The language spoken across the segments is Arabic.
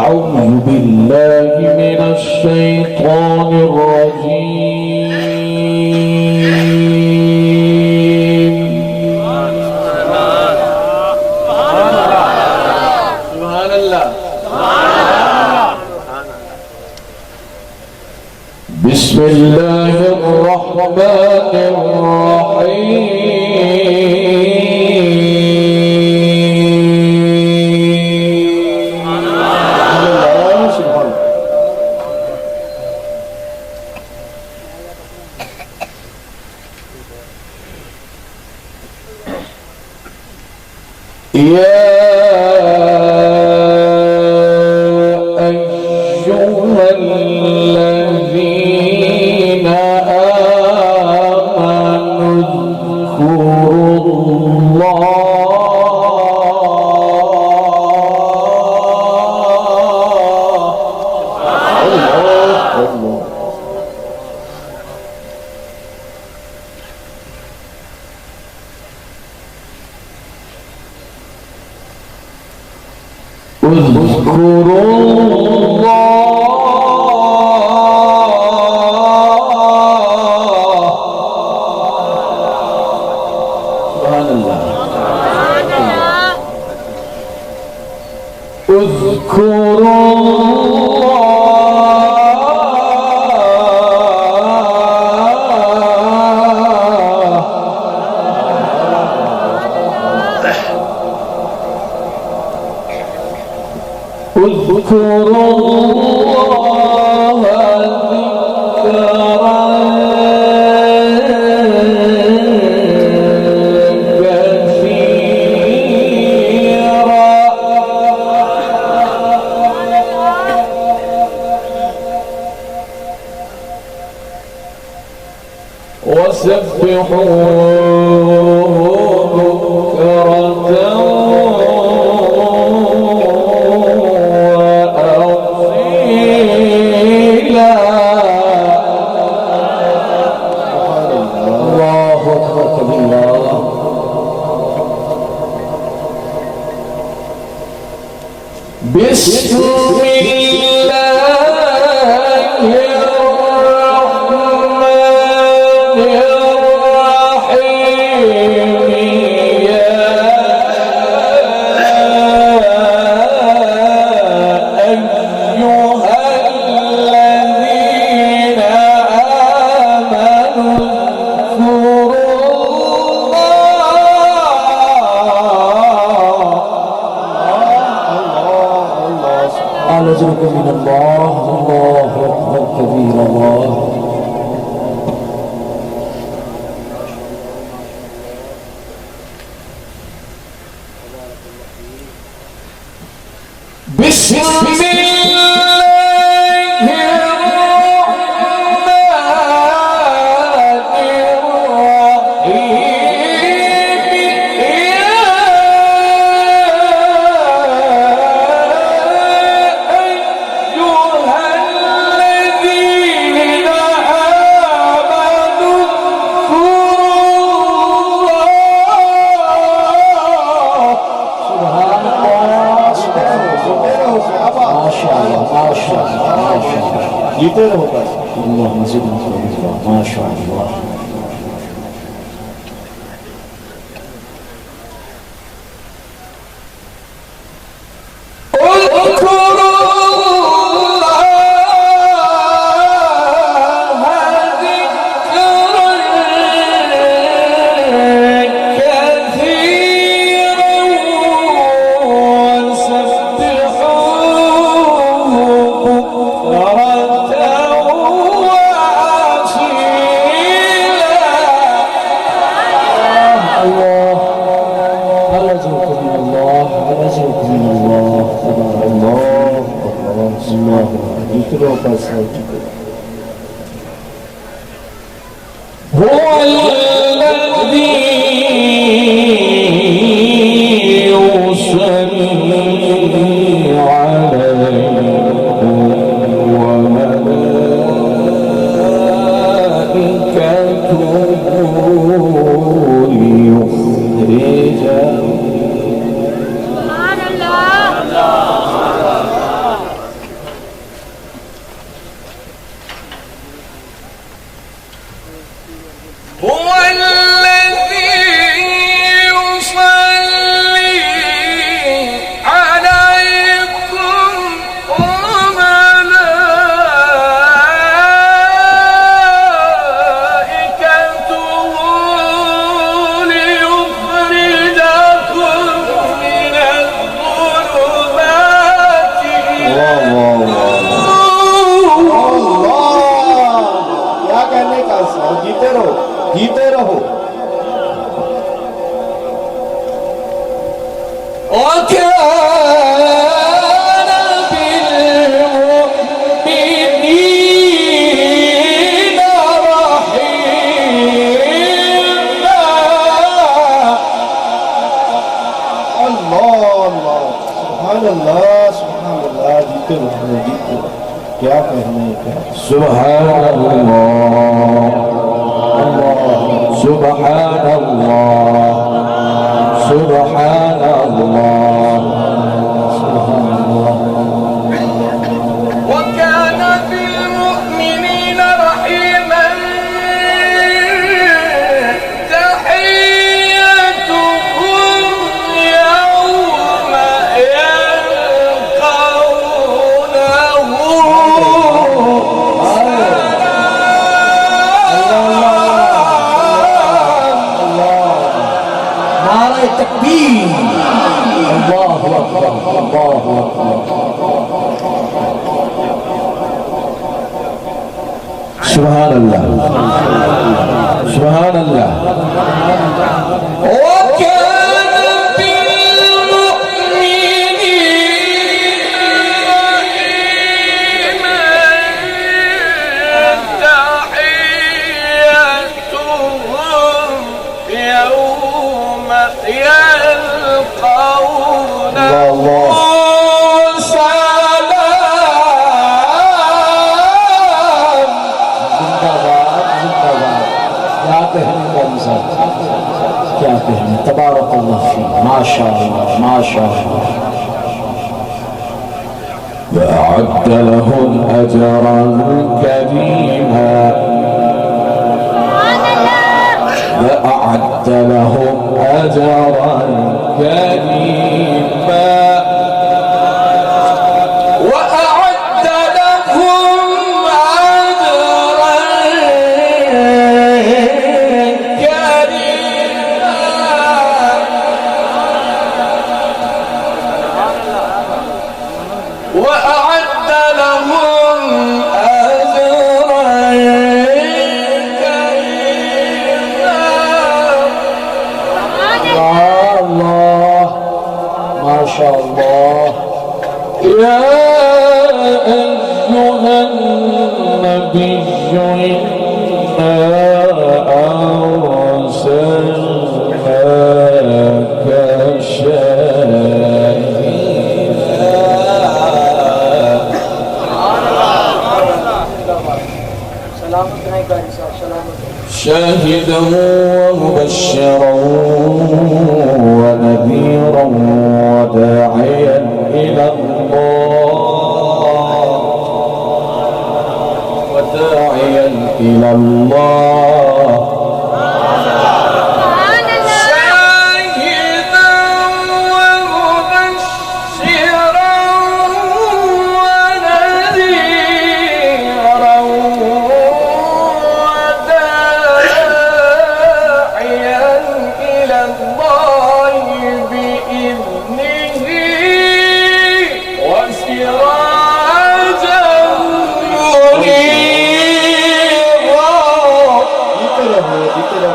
أعوذ بالله من الشيطان الرجيم. سبحان الله. بسم الله الرحمن الرحيم. هو الذي يصلي عليكم وملائكته ليخرجكم من الظلمات إلى क्या कहने का सर, जीते रहो जीते रहो। وكان بالمؤمنين رحيما अल्लाह अल्लाह सुभान अल्लाह सुभान अल्लाह। जीते रहो जीते रहो। क्या कहने का। سبحان الله سبحان الله سبحان الله وكان بالمؤمنين رحيما تحيتهم يوم नारे तकबीर अल्लाहु अकबर अल्लाहु अकबर सुभान अल्लाह सुभान अल्लाह क्या कहने तबारक अल्लाह फी माशाअल्लाह माशाअल्लाह وأعد لهم أجرا كريما وأعد لهم أجرا كريما وأعد لهم أجرا كريما وأعد لهم أجرا كريما الله ما شاء الله يا أيها النبي إنا أرسلناك شاهدا ومبشرا ونذيرا وداعيا إلى الله وداعيا إلى الله شاهدا ومبشرا ونذيرا وداعيا إلى الله بإذنه وسراجا منيرا जीते रहो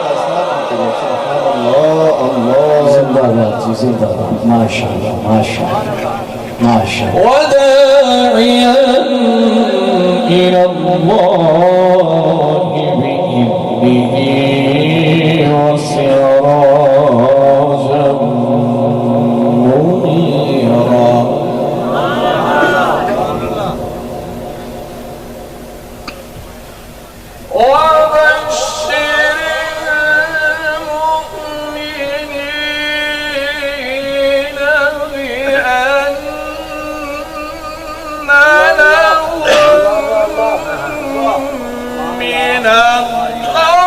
का साथ जीते रहो। सुभान अल्लाह अल्लाह जिंदाबाद जी जिंदाबाद माशाअल्लाह माशाअल्लाह माशाअल्लाह وداعيا إلى الله بإذنه وسراجا منيرا وبشر المؤمنين بأن لهم من الله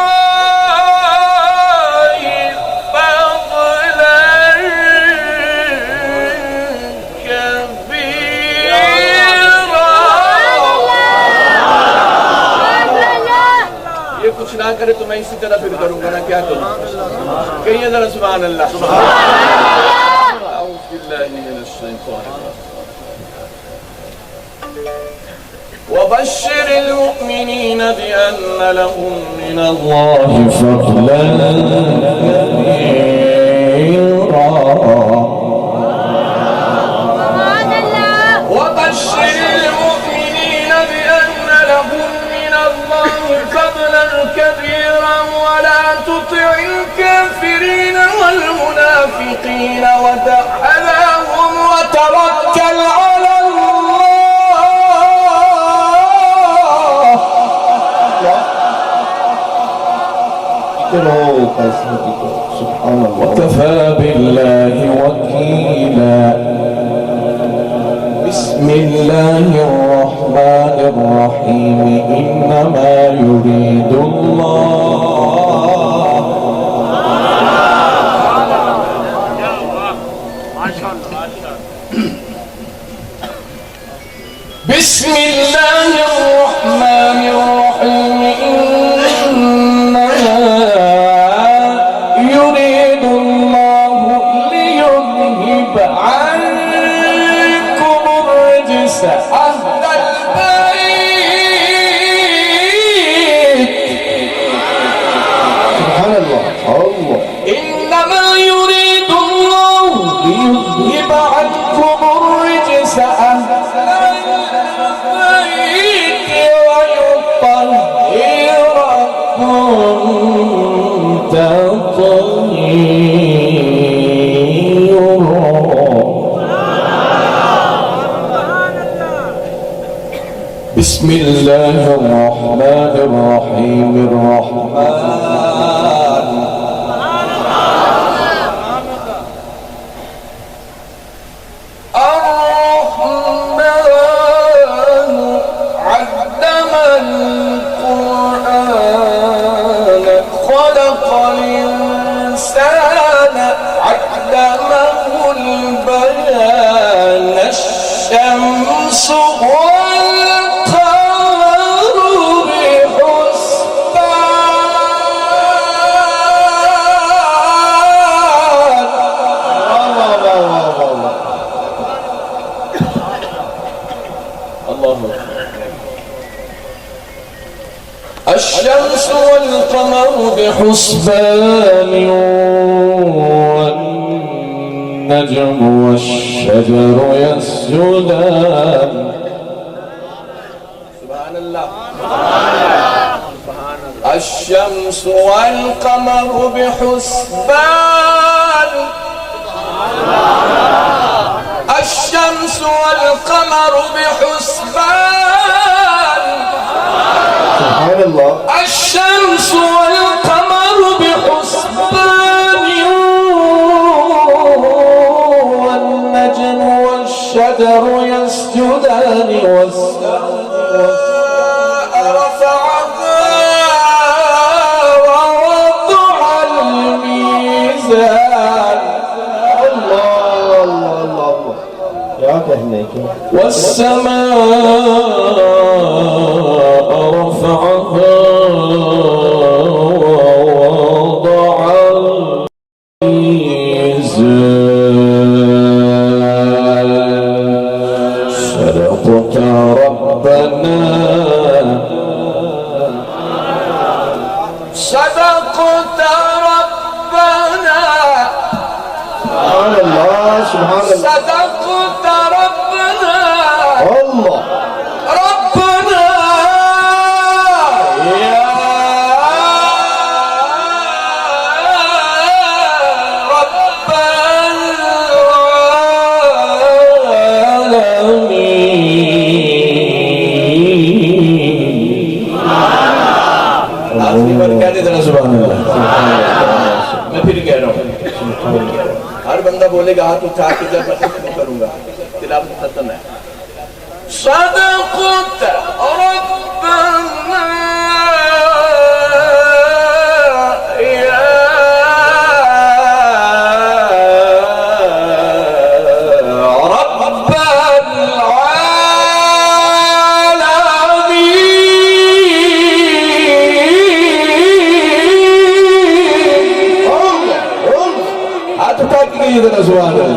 आखिर तो मैं इसी तरह फिर करूंगा ना, क्या करूं? कहिए जरा सुभान अल्लाह। وبشر المؤمنين بأن لهم من الله فضلا كبيرا. وبشر المؤمنين بأن لهم من الله فضلا كبيرا ولا تطع الكافرين والمنافقين ودع أذاهم وتوكل على سبحان الله. وكفى بالله وكيلا. بسم الله الرحمن الرحيم. إنما يريد الله بسم الله الرحمن الرحيم. إنما يريد الله ليذهب عنكم الرجس أهل البيت. سبحان الله. الله. إنما يريد الله ليذهب عنكم الرجس أهل البيت ويطهركم تطهيرا. بسم الله الرحمن الرحيم. الرحمن علم القرآن خلق الإنسان علمه البيان. الشمس والقمر بحسبان. الشمس والقمر بحسبان والنجم والشجر يسجدان. سبحان الله. الشمس والقمر بحسبان. الشمس والقمر بحسبان. سبحان الله. الشمس والقمر بحسبان والنجم والشجر يسجدان والسماء رفعها ووضع الميزان. الله الله الله. يا كهنيك. والسماء رفعها ووضع الميزان. صدقت ربنا. صدقت ربنا. سبحان الله. سبحان الله. صدقت ربنا. الله. ربنا يا رب العالمين. आखिरी बार कह देते ना सुभान अल्लाह. मैं फिर कह रहा हूँ, हर बंदा बोलेगा हाथ उठा के जब मैं खत्म करूंगा तिलावत खत्म है. صدقت ربنا يا رب العالمين. सुभान अल्लाह।